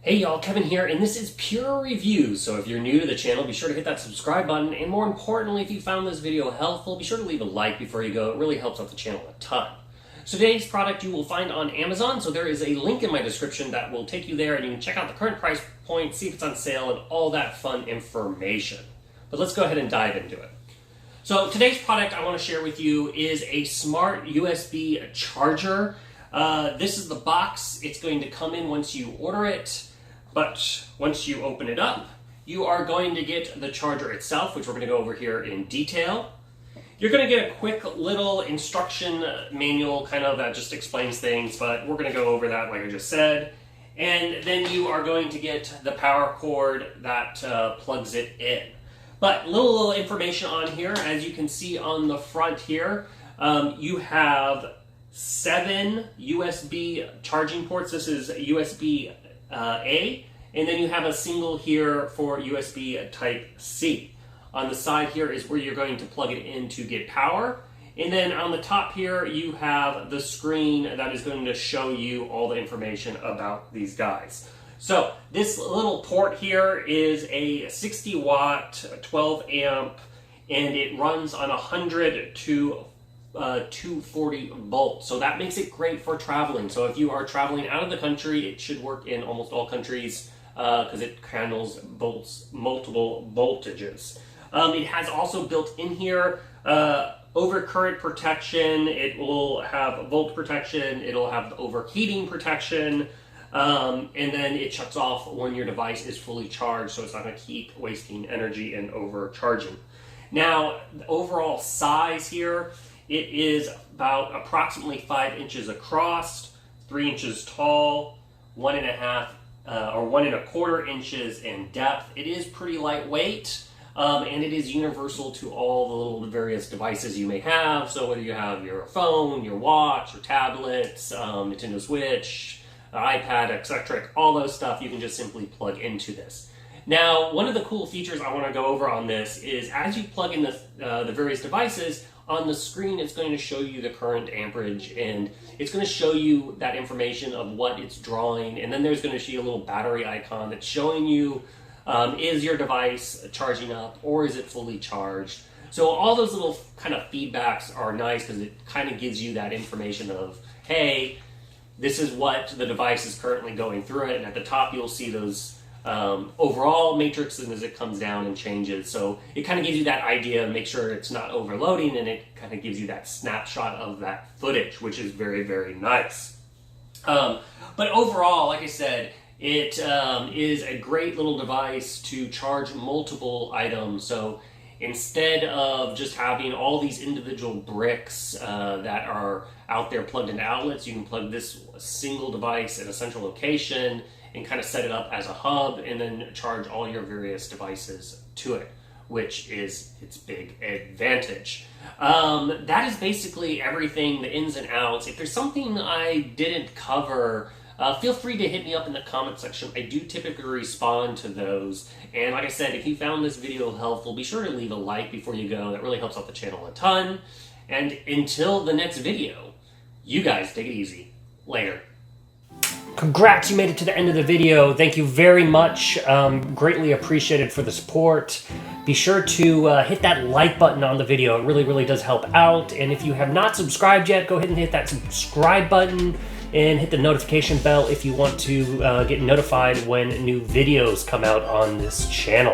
Hey y'all, Kevin here, and this is Purereviews. So if you're new to the channel, be sure to hit that subscribe button, and more importantly, if you found this video helpful, be sure to leave a like before you go. It really helps out the channel a ton. So today's product you will find on Amazon, so there is a link in my description that will take you there, and you can check out the current price point, see if it's on sale, and all that fun information. But let's go ahead and dive into it. So today's product I want to share with you is a smart USB charger. This is the box. It's going to come in once you order it. But once you open it up, you are going to get the charger itself, which we're going to go over here in detail. You're going to get a quick little instruction manual kind of that just explains things, but we're going to go over that like I just said. And then you are going to get the power cord that plugs it in. But little information on here, as you can see on the front here, you have 7 USB charging ports. This is USB A, and then you have a single here for USB Type-C. On the side here is where you're going to plug it in to get power, and then on the top here you have the screen that is going to show you all the information about these guys. So this little port here is a 60 watt 12 amp, and it runs on 100 to 240 volts. So that makes it great for traveling. So if you are traveling out of the country, it should work in almost all countries because it handles multiple voltages. It has also built in here overcurrent protection. It will have volt protection. It'll have overheating protection. And then it shuts off when your device is fully charged, so it's not going to keep wasting energy and overcharging. Now, the overall size here, it is about approximately 5 inches across, 3 inches tall, 1.5 or 1.25 inches in depth. It is pretty lightweight, and it is universal to all the little various devices you may have. So whether you have your phone, your watch, your tablets, Nintendo Switch, iPad, etc., all those stuff, you can just simply plug into this. Now, one of the cool features I want to go over on this is as you plug in the various devices, on the screen it's going to show you the current amperage, and it's going to show you that information of what it's drawing, and then there's going to show you a little battery icon that's showing you is your device charging up or is it fully charged. So all those little kind of feedbacks are nice because it kind of gives you that information of, hey, this is what the device is currently going through it, and at the top you'll see those overall matrices as it comes down and changes. So it kind of gives you that idea, make sure it's not overloading, and it kind of gives you that snapshot of that footage, which is very, very nice. But overall, like I said, it is a great little device to charge multiple items. So instead of just having all these individual bricks that are out there plugged into outlets, you can plug this single device in a central location and kind of set it up as a hub and then charge all your various devices to it, which is its big advantage. That is basically everything, the ins and outs. If there's something I didn't cover, feel free to hit me up in the comment section. I do typically respond to those. And like I said, if you found this video helpful, be sure to leave a like before you go. That really helps out the channel a ton. And until the next video, you guys take it easy. Later. Congrats, you made it to the end of the video. Thank you very much. Greatly appreciated for the support. Be sure to hit that like button on the video. It really, really does help out. And if you have not subscribed yet, go ahead and hit that subscribe button and hit the notification bell if you want to get notified when new videos come out on this channel.